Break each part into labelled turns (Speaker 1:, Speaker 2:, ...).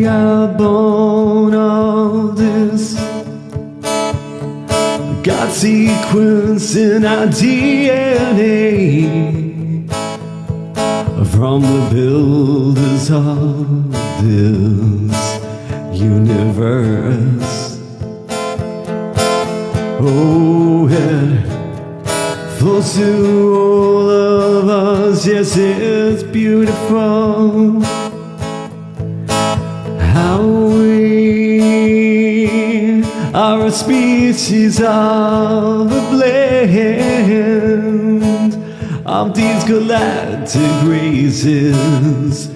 Speaker 1: We are born of this. God sequence in our DNA from the builders of this universe. Oh, it flows through all of us. Yes, it's beautiful how we are a species of a blend of these galactic races.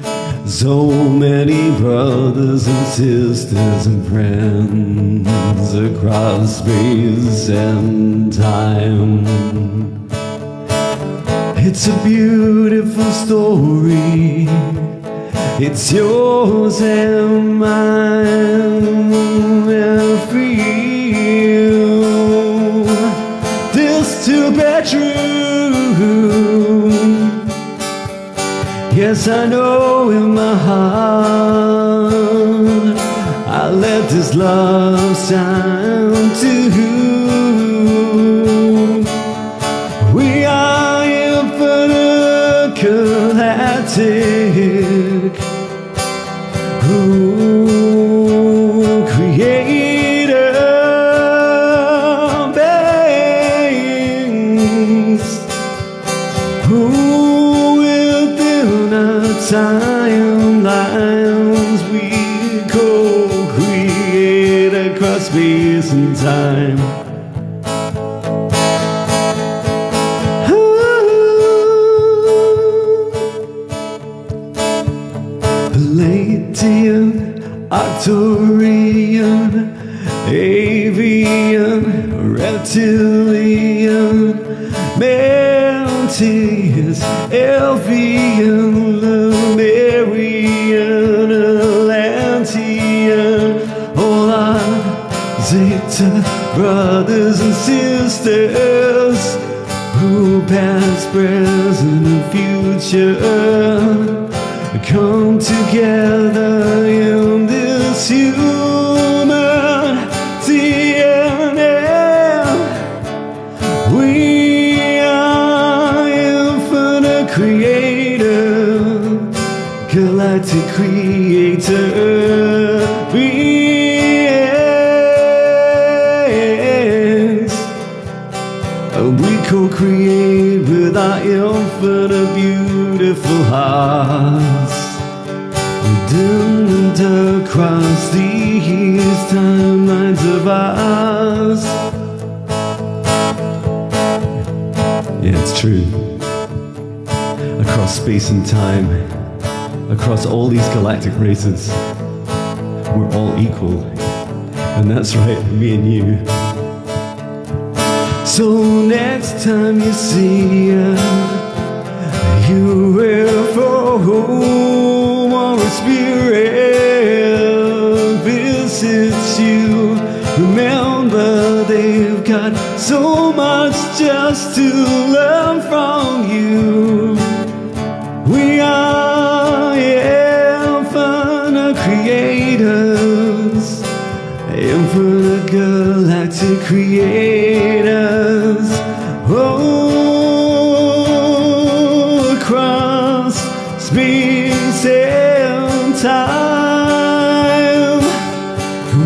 Speaker 1: So many brothers and sisters and friends across space and time. It's a beautiful story. It's yours and mine, and for you this to be true. Yes, I know in my heart I let this love shine too. We are infinite galactic creator beings who within our timelines we co-create across space and time. Palladian, Arcturian, Avian, Reptilian, Mantis, Elvian, Lemurian, Atlantean, all our Zeta brothers and sisters who past, present, and future come together in this human DNA. We are infinite creator, galactic creator beings. We co-create with our infinite beautiful hearts. And across these timelines of ours. Yeah, it's true. Across space and time, across all these galactic races, we're all equal. And that's right, me and you. So next time you see you UFO or a spirit visits you, remember they've got so much just to learn from you. We are infinite creators, infinite galactic creators. Oh, across space and time,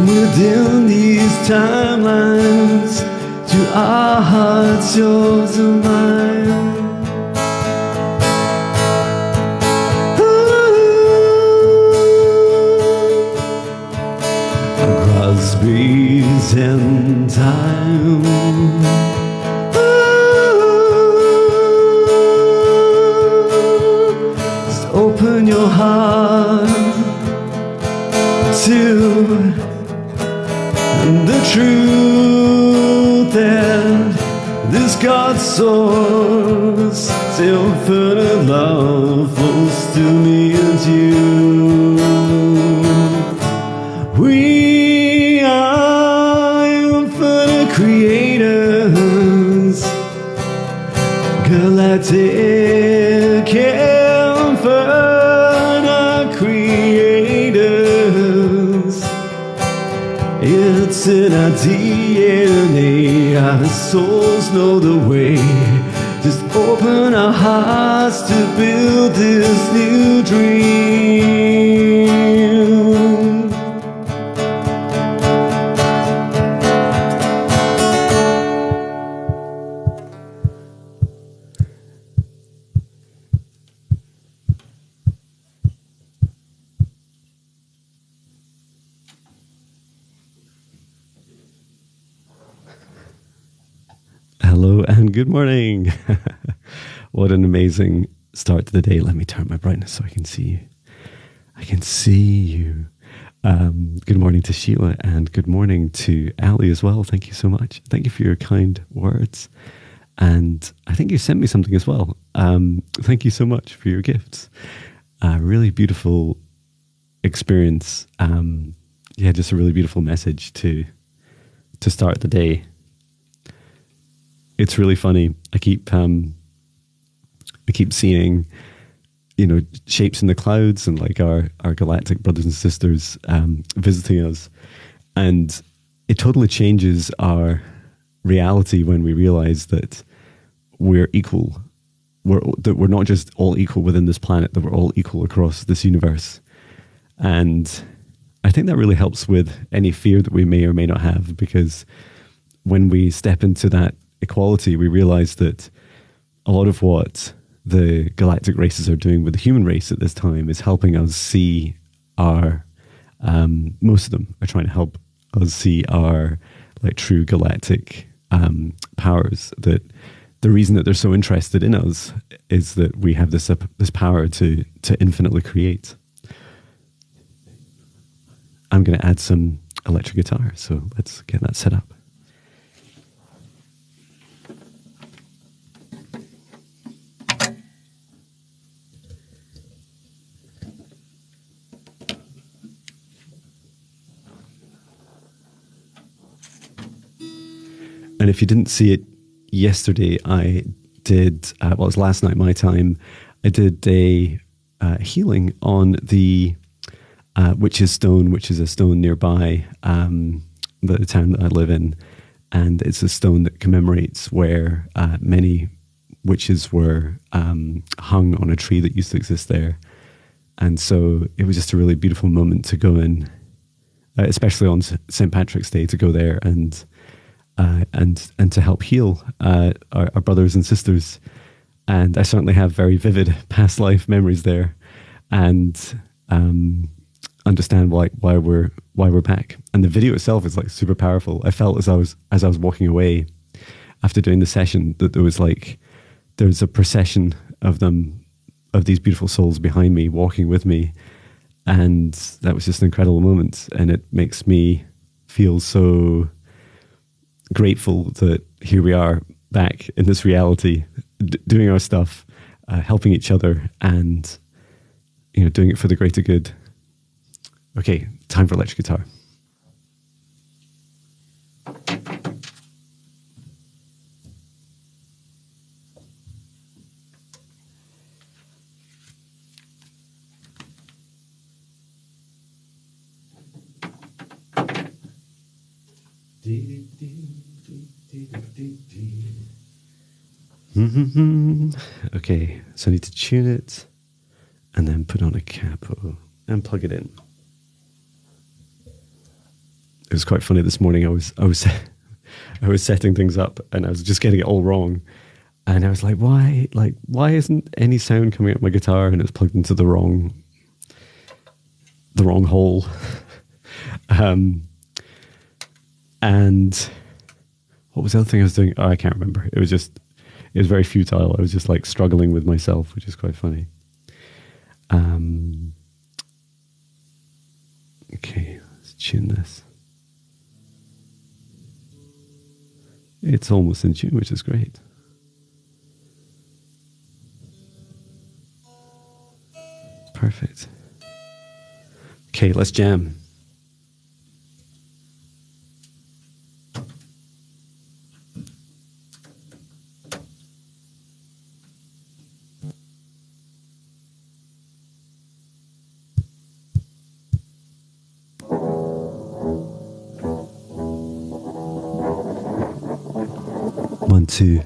Speaker 1: within these timelines, to our hearts, yours and mine. Across space and time. Open your heart to the truth that this God's source, infinite love flows to me and you. We are infinite creators, galactic infinite creators. It's in our DNA, our souls know the way. Just open our hearts to build this new dream. Hello and good morning. What an amazing start to the day. Let me turn my brightness so I can see you. I can see you. Good morning to Sheila and good morning to Ali as well. Thank you so much. Thank you for your kind words. And I think you sent me something as well. Thank you so much for your gifts. Really beautiful experience. Yeah, just a really beautiful message to start the day. It's really funny. I keep seeing, shapes in the clouds and like our galactic brothers and sisters visiting us, and it totally changes our reality when we realize that we're equal. That we're not just all equal within this planet, that we're all equal across this universe. And I think that really helps with any fear that we may or may not have, because when we step into that equality, we realize that a lot of what the galactic races are doing with the human race at this time is helping us see our, most of them are trying to help us see our like true galactic powers. That the reason that they're so interested in us is that we have this power to infinitely create. I'm going to add some electric guitar, so let's get that set up. And if you didn't see it yesterday, I did, well, it was last night my time, I did a healing on the Witch's Stone, which is a stone nearby the town that I live in. And it's a stone that commemorates where many witches were hung on a tree that used to exist there. And so it was just a really beautiful moment to go in, especially on St. Patrick's Day, to go there and to help heal our brothers and sisters. And I certainly have very vivid past life memories there, and understand why we're back. And the video itself is like super powerful. I felt as I was walking away after doing the session that there was a procession of these beautiful souls behind me walking with me, and that was just an incredible moment. And it makes me feel so grateful that here we are back in this reality, doing our stuff, helping each other, and doing it for the greater good. Okay, time for electric guitar. Okay, so I need to tune it and then put on a capo and plug it in. It was quite funny this morning. I was setting things up and I was just getting it all wrong, and I was like, why isn't any sound coming out my guitar? And it's plugged into the wrong hole. And what was the other thing I was doing? Oh, I can't remember. It was very futile. I was just like struggling with myself, which is quite funny. Okay, let's tune this. It's almost in tune, which is great. Perfect. Okay, let's jam. 1, 2.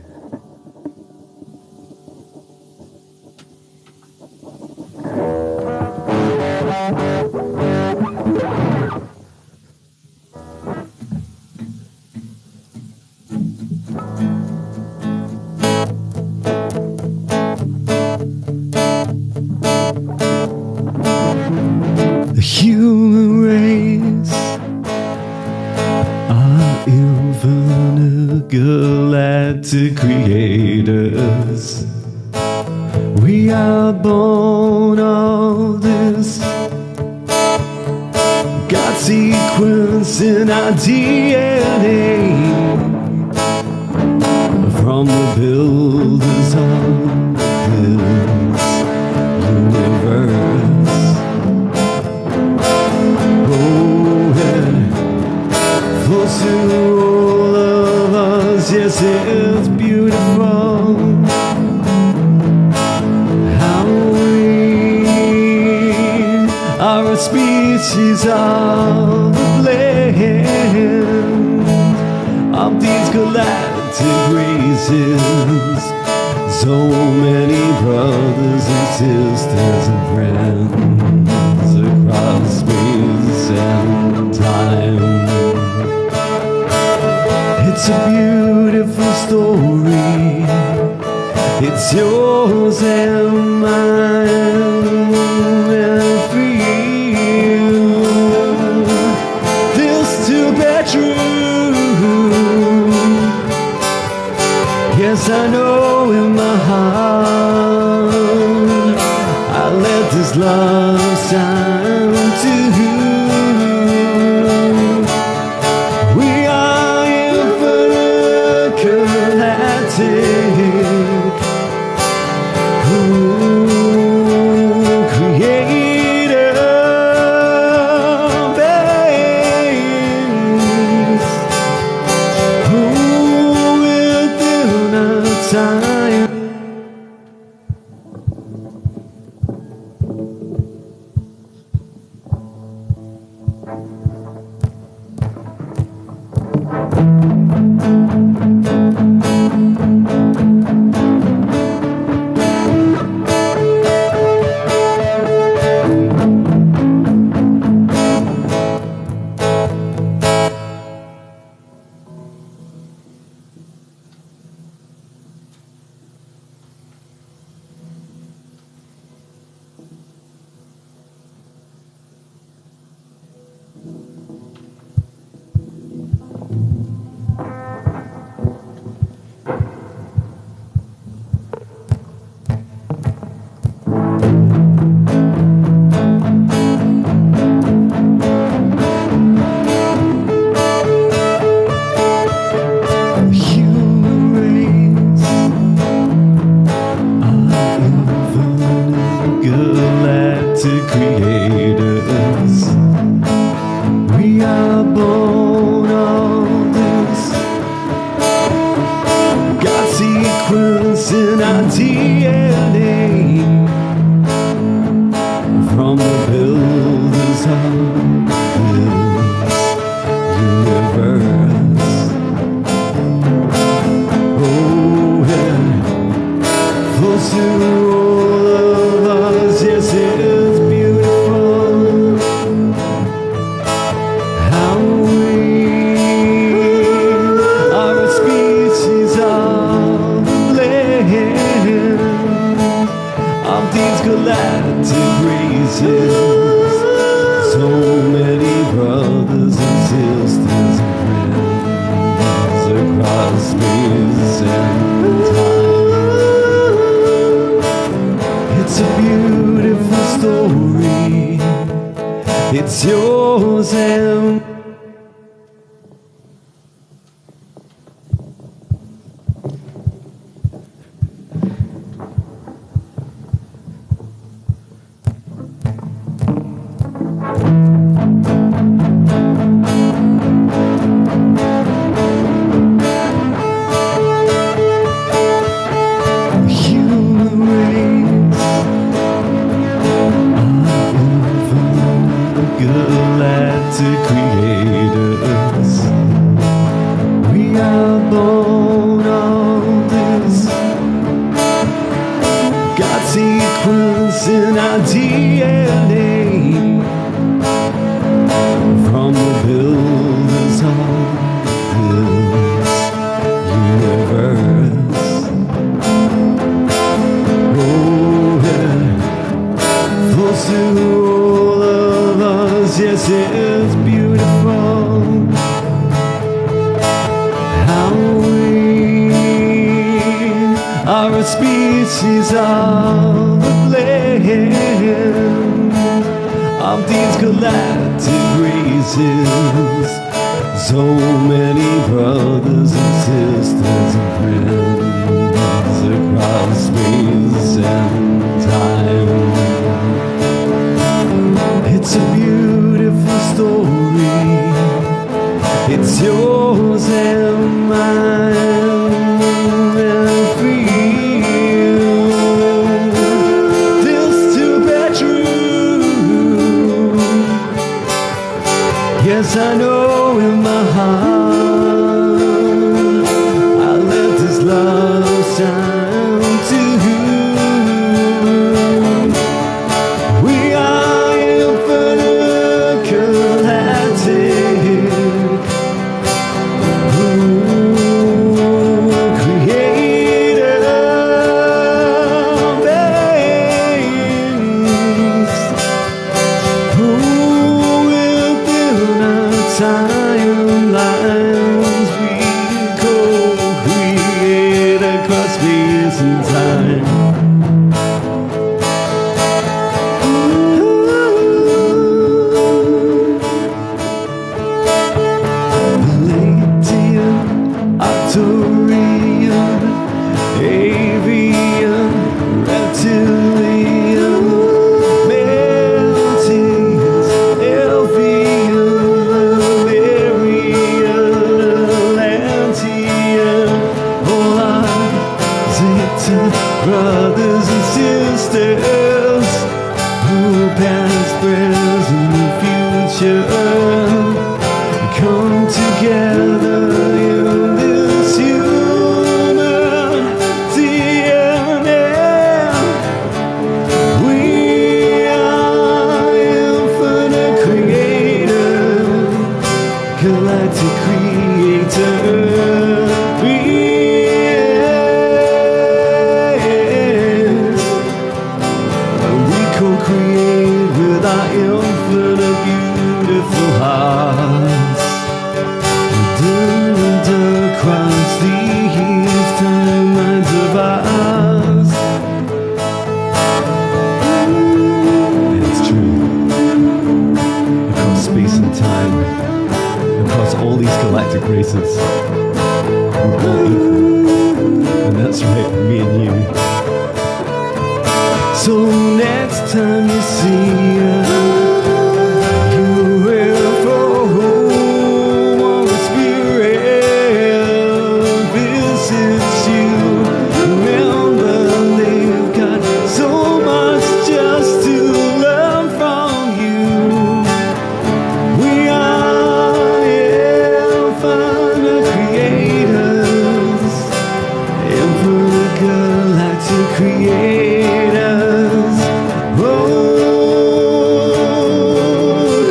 Speaker 1: The human race are infinite galactic creators. We are born of this God sequence in our DNA from the builders of this universe. Close to all of us, yes, it's beautiful how we are a species of the land of these galactic races. So many brothers and sisters and friends across space and time. It's a beautiful story. It's yours and mine, and for you, this to be true. Yes, I know in my heart I let this love shine too. Creators, we are born of this God sequence in our DNA from the builders of this universe. Oh, yeah, close to all of us, yes, it is. Galactic races, so many brothers and sisters and friends across space and time. It's a beautiful story. It's yours and Galactic Creators, we are born of It's in our DNA, from the builders of this universe. Oh, yeah. Close to all of us, yes, it's beautiful how we are a species of the blend of these galactic races. So many brothers and sisters and friends across space and time. It's a beautiful story. It's yours and mine, and for you, this to be true. Yes, I know in my heart I let this love shine to you. We are infinite galactic creator beings who will build our timelines. We co-create across space and time. Palladium, Arcturian, Avian, Reptilian, Mantis, Elvian, Valerian, Atlantean, all our Zeta brothers and sisters, who past, present, and future come together in this human DNA. We are infinite creators, galactic creator beings. We co-create with our infinite beautiful hearts. Doomed across these timelines of ours. It's true. Across space and time, across all these galactic races, we're all equal. And that's right, me and you. So next time you see us, UFO on the spirit visits you. Remember, they've got so much just to learn from you. We are infinite creators, infinite galactic creators.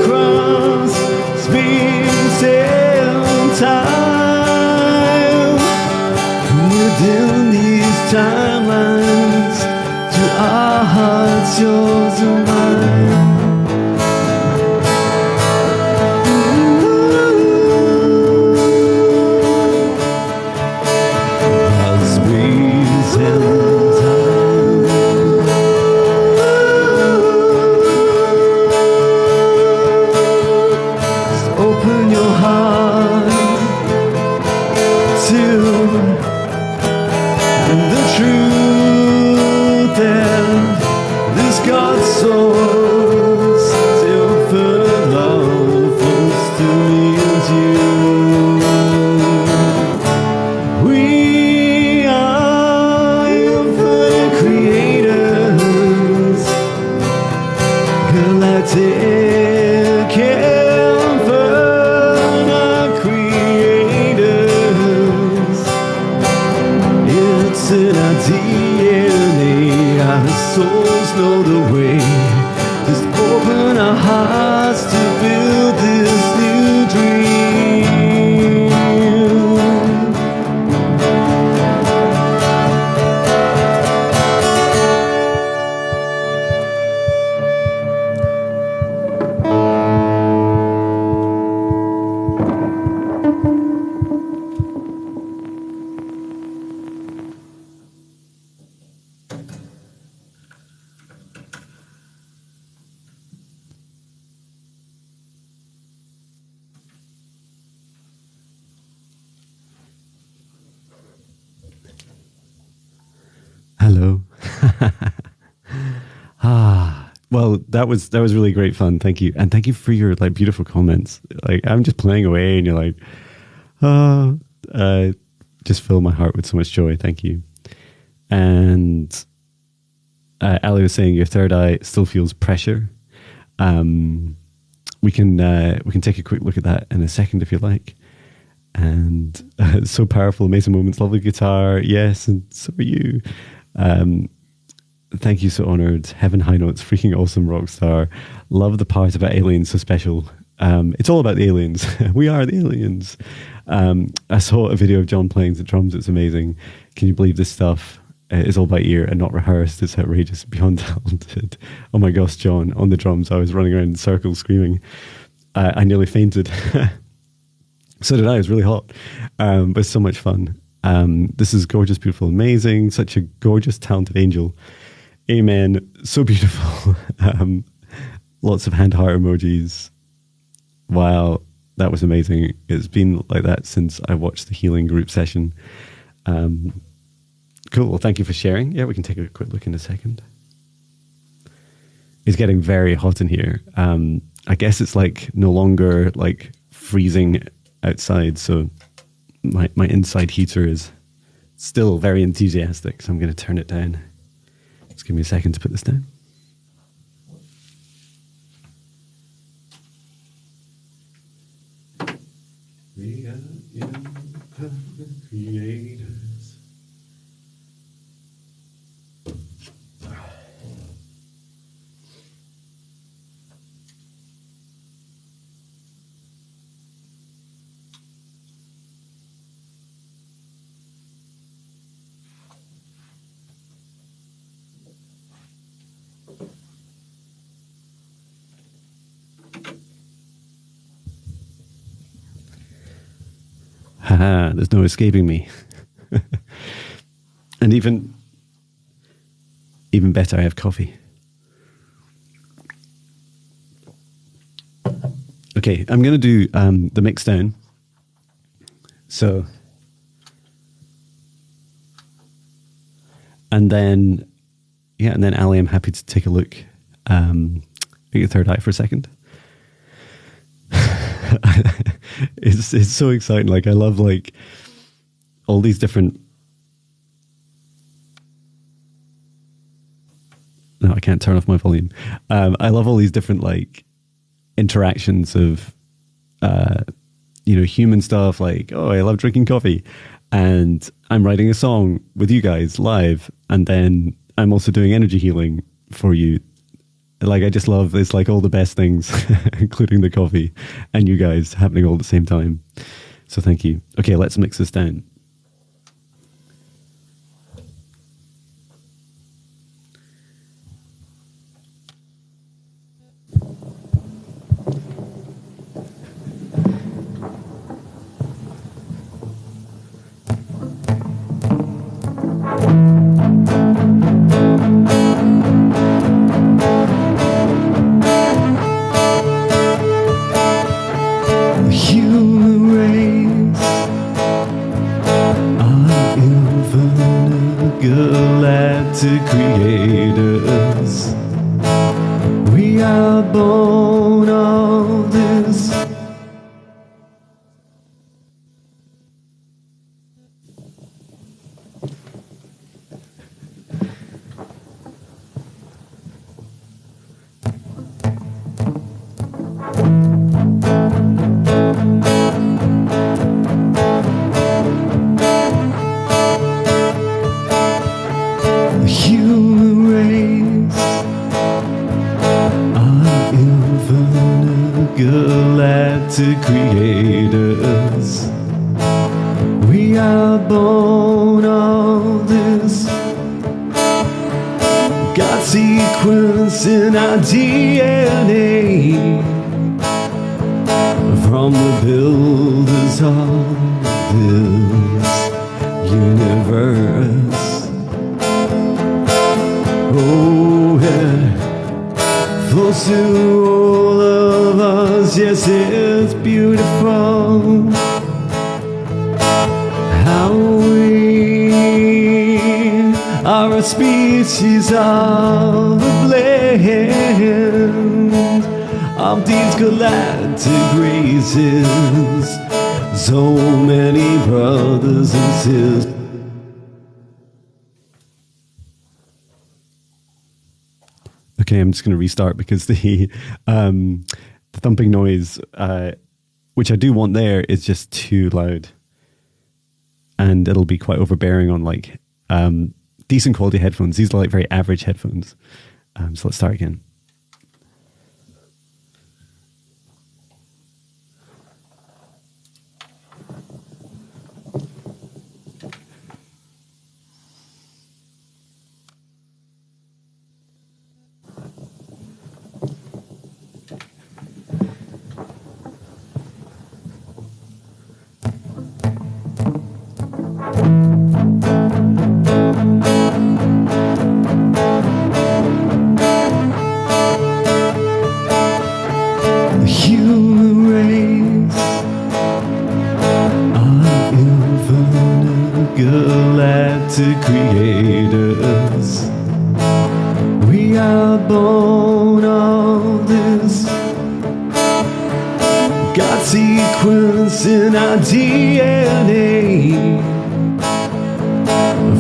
Speaker 1: Across space and time, within these timelines, to our hearts, yours and mine. Across space and open your heart to the truth and this God's source, infinite love flows to me and you. We are infinite creators, galactic infinite Well, that was really great fun. Thank you, and thank you for your like beautiful comments. Like I'm just playing away, and you're like, oh, just fill my heart with so much joy. Thank you. And Ali was saying your third eye still feels pressure. We can take a quick look at that in a second if you like. And so powerful, amazing moments, lovely guitar, yes, and so are you. Thank you, so honored. Heaven high notes, freaking awesome rock star. Love the part about aliens, so special. It's all about the aliens. We are the aliens. I saw a video of John playing the drums. It's amazing. Can you believe this stuff is all by ear and not rehearsed? It's outrageous, beyond talented. Oh my gosh, John, on the drums, I was running around in circles screaming. I nearly fainted. So did I. It was really hot, but it's so much fun. This is gorgeous, beautiful, amazing. Such a gorgeous, talented angel. Amen. So beautiful. Lots of hand heart emojis. Wow, that was amazing. It's been like that since I watched the healing group session. Cool. Well, thank you for sharing. Yeah, we can take a quick look in a second. It's getting very hot in here. I guess it's like no longer like freezing outside, so my inside heater is still very enthusiastic, so I'm going to turn it down. Just give me a second to put this down. We are creators. Haha, there's no escaping me. And even better, I have coffee. Okay, I'm going to do the mix down. So, and then Ali, I'm happy to take a look at your third eye for a second. It's so exciting. Like I love like all these different. No, I can't turn off my volume. I love all these different like interactions of human stuff. Like, oh, I love drinking coffee, and I'm writing a song with you guys live, and then I'm also doing energy healing for you. Like, I just love, it's like all the best things, including the coffee and you guys happening all at the same time. So thank you. Okay, let's mix this down. Galactic creators, we are born of this. Galactic creators, we are born of this. God sequence in our DNA from the builders of this universe. Oh yeah, flows through all of us. Yes, it's beautiful how we are are a species of a blend of these galactic races, so many brothers and sisters. Okay, I'm just going to restart because the thumping noise, which I do want there, is just too loud. And it'll be quite overbearing on like decent quality headphones. These are like very average headphones. So let's start again. Galactic creators, we are born of this. God sequence in our DNA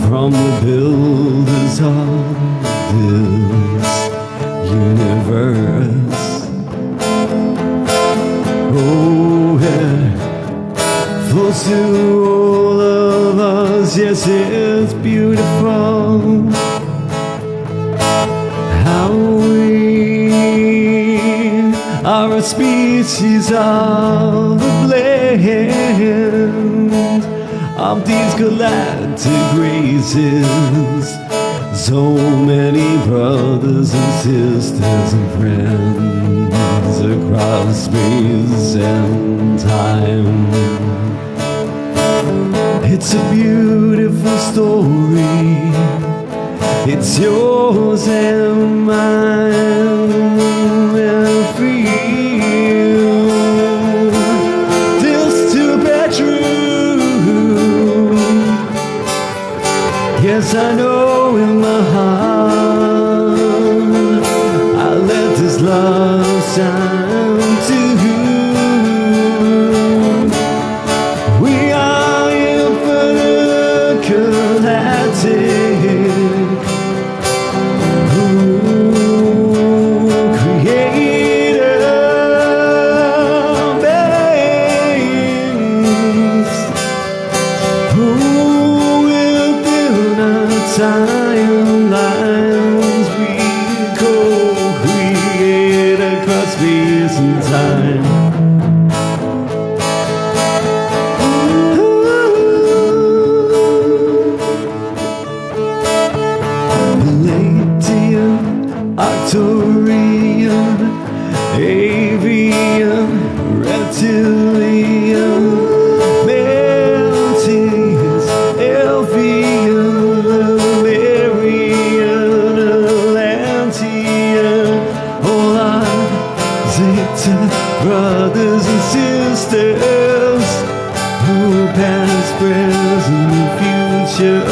Speaker 1: from the builders of this universe. Oh yeah, flows through all of us. Yes, it's beautiful how we are a species of a blend of these galactic races, so many brothers and sisters and friends across space and time. It's a beautiful story. It's yours and mine, and for you, this to be true. Yes, I know in my heart I let this love shine too. Timelines we co-create across space and time. Palladium, Arcturian, Avian, Reptilian, Mantis, Elfian, brothers and sisters, who past, present, and future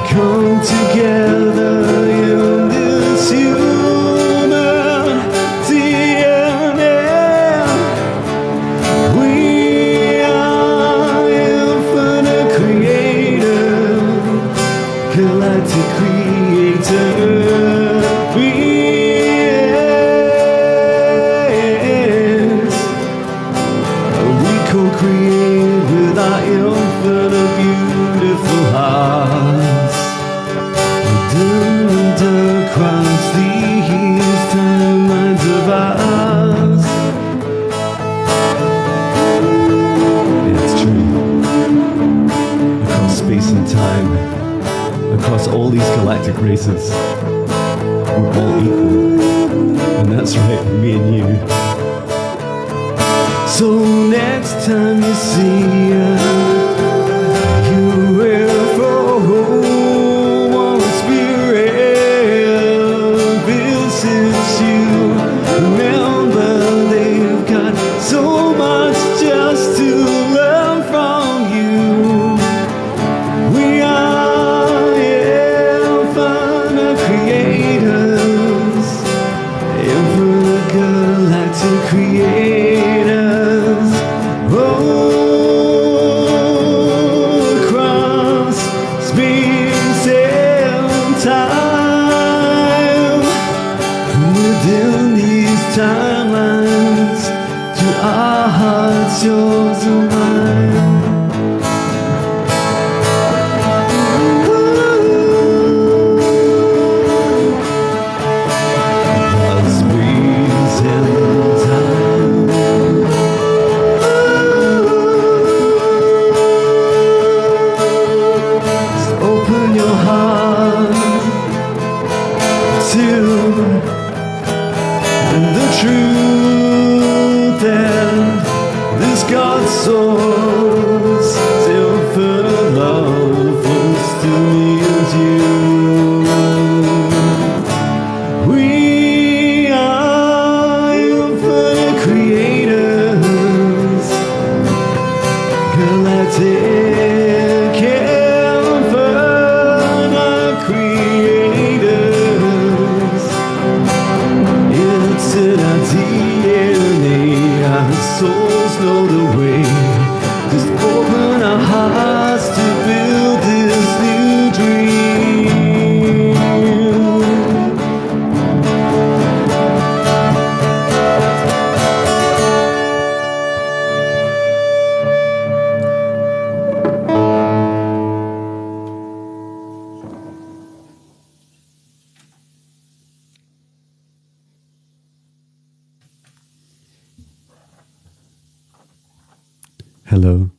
Speaker 1: come together in this human DNA. We are infinite creators, galactic creators. Co-create with our infinite beautiful hearts, doomed across these timelines of ours. It's true. Across space and time, across all these galactic races, we're all equal. And that's right, me and you. So next time you see you will one spirit visits you. Remember, they've got so much just to learn from you. We are, yeah. heart's yours and mine. Love's breeze in time. Just open your heart to the truth, and this God's source still for love flows to me and you. We are infinite creators, galactic infinite creators. It's in our DNA, our souls know the way. Just open our hearts to build this new dream. Hello.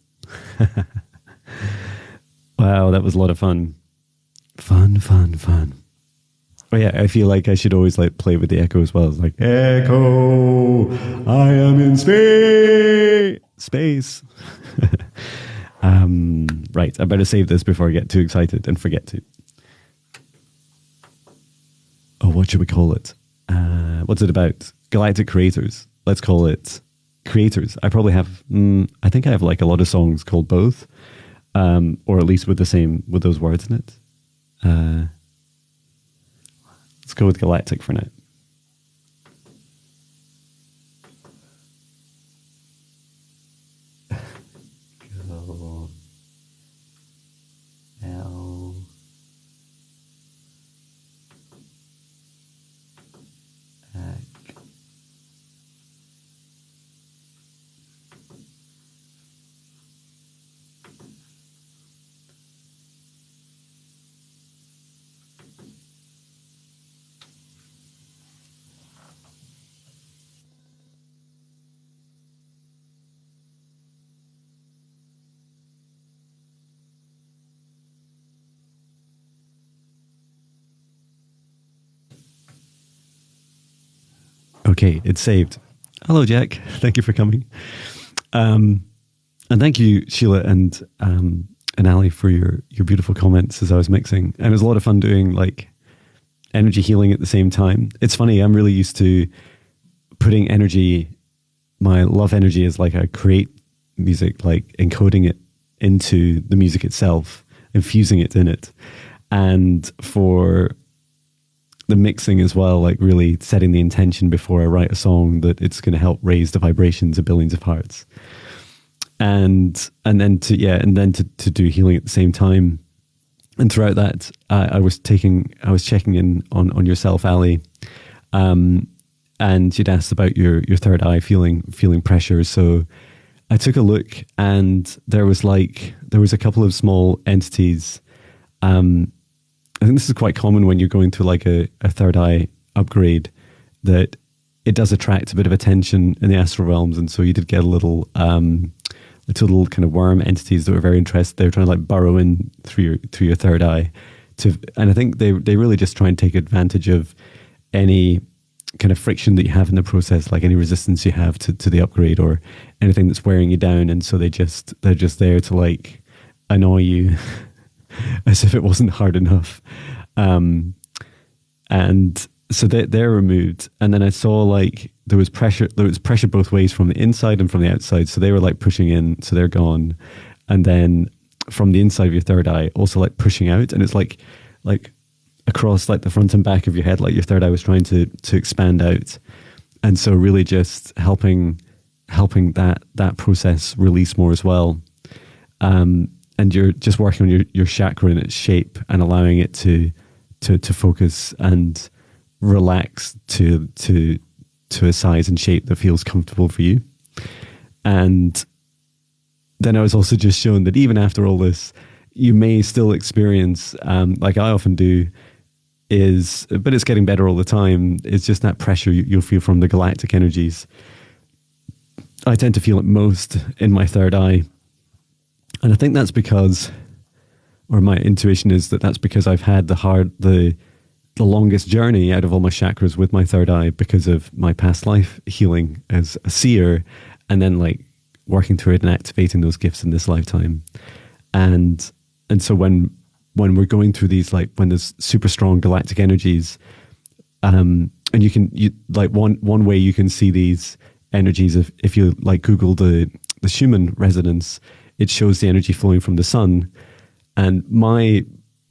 Speaker 1: Wow, that was a lot of fun. Fun. Oh yeah, I feel like I should always like play with the echo as well. It's like, echo, I am in space. Right, I better save this before I get too excited and forget to. Oh, what should we call it? What's it about? Galactic Creators. Let's call it Creators. I probably have, I think I have like a lot of songs called both, or at least with those words in it. Let's go with Galactic for now. Okay, it's saved. Hello, Jack. Thank you for coming. And thank you, Sheila and Ali, for your beautiful comments as I was mixing. And it was a lot of fun doing like energy healing at the same time. It's funny, I'm really used to putting energy, my love energy is like I create music, like encoding it into the music itself, infusing it in it. And for the mixing as well, like really setting the intention before I write a song that it's going to help raise the vibrations of billions of hearts, and then to do healing at the same time. And throughout that, I was checking in on yourself, Ali, and you'd asked about your third eye feeling pressure. So I took a look, and there was a couple of small entities. I think this is quite common when you're going through like a third eye upgrade, that it does attract a bit of attention in the astral realms. And so you did get a little kind of worm entities that were very interested. They were trying to like burrow in through your third eye and I think they really just try and take advantage of any kind of friction that you have in the process, like any resistance you have to the upgrade or anything that's wearing you down. And so they're just there to like annoy you as if it wasn't hard enough. And so they're removed. And then I saw like there was pressure both ways, from the inside and from the outside. So they were like pushing in, so they're gone. And then from the inside of your third eye, also like pushing out. And it's like across like the front and back of your head, like your third eye was trying to expand out. And so really just helping that process release more as well. And you're just working on your chakra in its shape and allowing it to focus and relax to a size and shape that feels comfortable for you. And then I was also just shown that even after all this, you may still experience, like I often do, but it's getting better all the time. It's just that pressure you'll feel from the galactic energies. I tend to feel it most in my third eye. And I think that's because, or my intuition is that that's because I've had the longest journey out of all my chakras with my third eye because of my past life healing as a seer, and then like working through it and activating those gifts in this lifetime. And so when we're going through these, like when there's super strong galactic energies, and you like one way you can see these energies, if you like Google the Schumann resonance, it shows the energy flowing from the sun. And my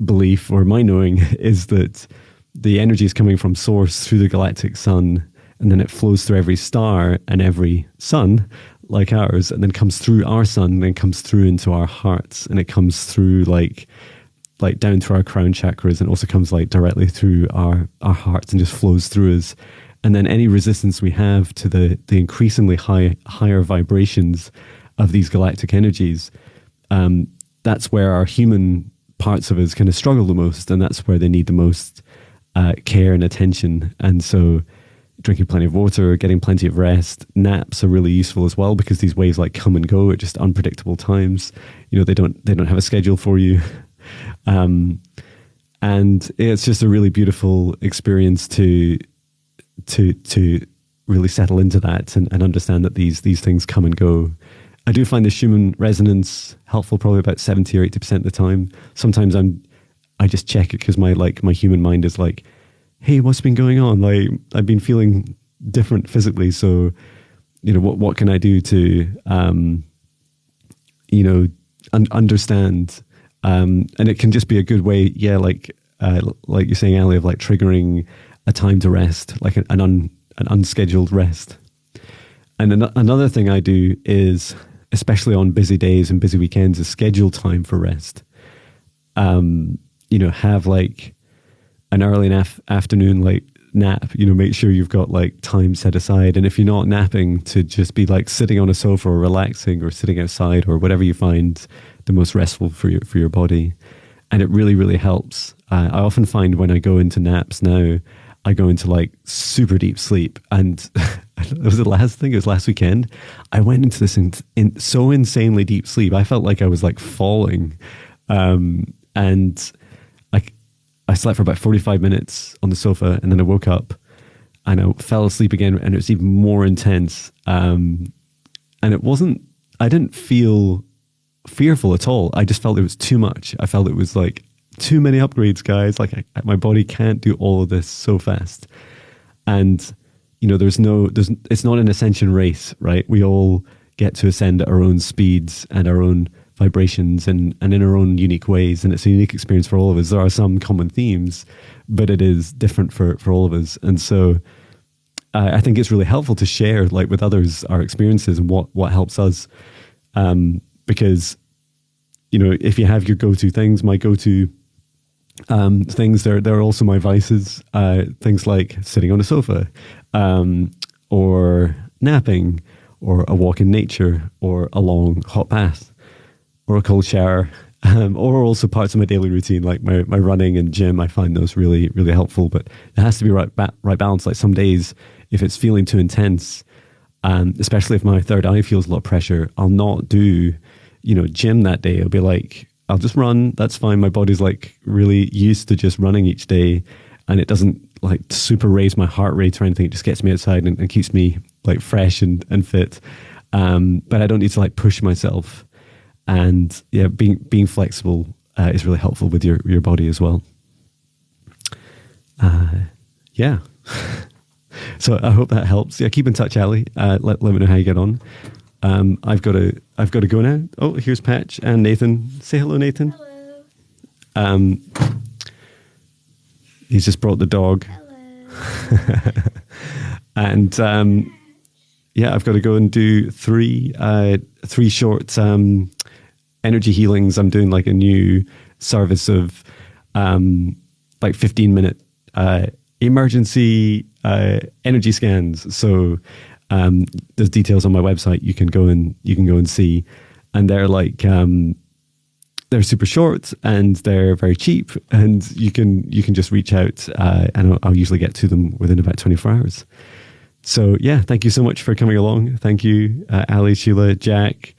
Speaker 1: belief or my knowing is that the energy is coming from source through the galactic sun, and then it flows through every star and every sun like ours, and then comes through our sun, and then comes through into our hearts, and it comes through like down through our crown chakras, and also comes like directly through our hearts and just flows through us. And then any resistance we have to the increasingly higher vibrations of these galactic energies, that's where our human parts of us kind of struggle the most, and that's where they need the most care and attention. And so drinking plenty of water, getting plenty of rest, naps are really useful as well, because these waves like come and go at just unpredictable times. You know, they don't have a schedule for you. And it's just a really beautiful experience to really settle into that and understand that these things come and go. I do find the Schumann resonance helpful probably about 70 or 80% of the time. Sometimes I just check it because my human mind is like, hey, what's been going on? Like, I've been feeling different physically. So, you know, what can I do to, understand? And it can just be a good way. Yeah. Like you're saying, Ali, of like triggering a time to rest, like an unscheduled rest. And another thing I do is, especially on busy days and busy weekends, is schedule time for rest. Have like an early afternoon like nap, make sure you've got like time set aside. And if you're not napping, to just be like sitting on a sofa or relaxing or sitting outside or whatever you find the most restful for your body. And it really, really helps. I often find when I go into naps now, I go into like super deep sleep. And it was last weekend, I went into this so insanely deep sleep. I felt like I was like falling. And I slept for about 45 minutes on the sofa, and then I woke up and I fell asleep again, and it was even more intense. And I didn't feel fearful at all. I just felt it was too much. I felt it was like too many upgrades, guys. Like my body can't do all of this so fast. And, it's not an ascension race, right? We all get to ascend at our own speeds and our own vibrations and in our own unique ways. And it's a unique experience for all of us. There are some common themes, but it is different for all of us. And so I think it's really helpful to share like with others our experiences and what helps us. Because, if you have your go-to things, my go-to things, they're also my vices. Things like sitting on a sofa, or napping, or a walk in nature, or a long hot bath, or a cold shower, or also parts of my daily routine, like my running and gym. I find those really, really helpful, but it has to be right balance. Like some days, if it's feeling too intense, especially if my third eye feels a lot of pressure, I'll not do, gym that day. It'll be like, I'll just run. That's fine. My body's like really used to just running each day, and it doesn't like super raise my heart rate or anything. It just gets me outside and keeps me like fresh and fit. But I don't need to like push myself. And yeah, being flexible is really helpful with your body as well. Yeah. So I hope that helps. Yeah, keep in touch, Ali. Let me know how you get on. I've got to go now. Oh, here's Patch and Nathan. Say hello, Nathan.
Speaker 2: Hello.
Speaker 1: He's just brought the dog.
Speaker 2: Hello.
Speaker 1: And yeah, I've got to go and do three short energy healings. I'm doing like a new service of like 15-minute emergency energy scans. So there's details on my website. You can go and see, and they're like they're super short and they're very cheap, and you can just reach out, and I'll usually get to them within about 24 hours. So yeah, thank you so much for coming along. Thank you, Ali, Sheila, Jack,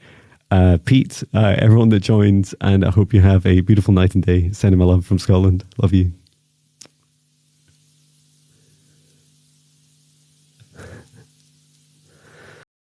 Speaker 1: Pete, everyone that joined, and I hope you have a beautiful night and day. Sending my love from Scotland. Love you.